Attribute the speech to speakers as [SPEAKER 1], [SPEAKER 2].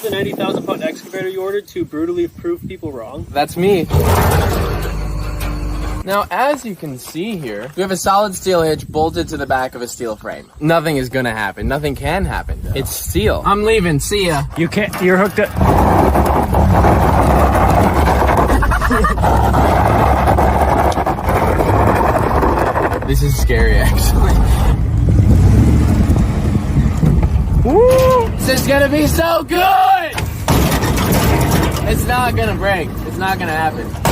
[SPEAKER 1] the 90,000-pound excavator you ordered to brutally prove people wrong?
[SPEAKER 2] That's me. Now, as you can see here, we have a solid steel hitch bolted to the back of a steel frame. Nothing is gonna happen. Nothing can happen, though. It's steel. I'm leaving. See ya.
[SPEAKER 1] You can't. You're hooked up.
[SPEAKER 2] This is scary, actually.
[SPEAKER 1] Woo!
[SPEAKER 2] This is gonna be so good! It's not gonna break. It's not gonna happen.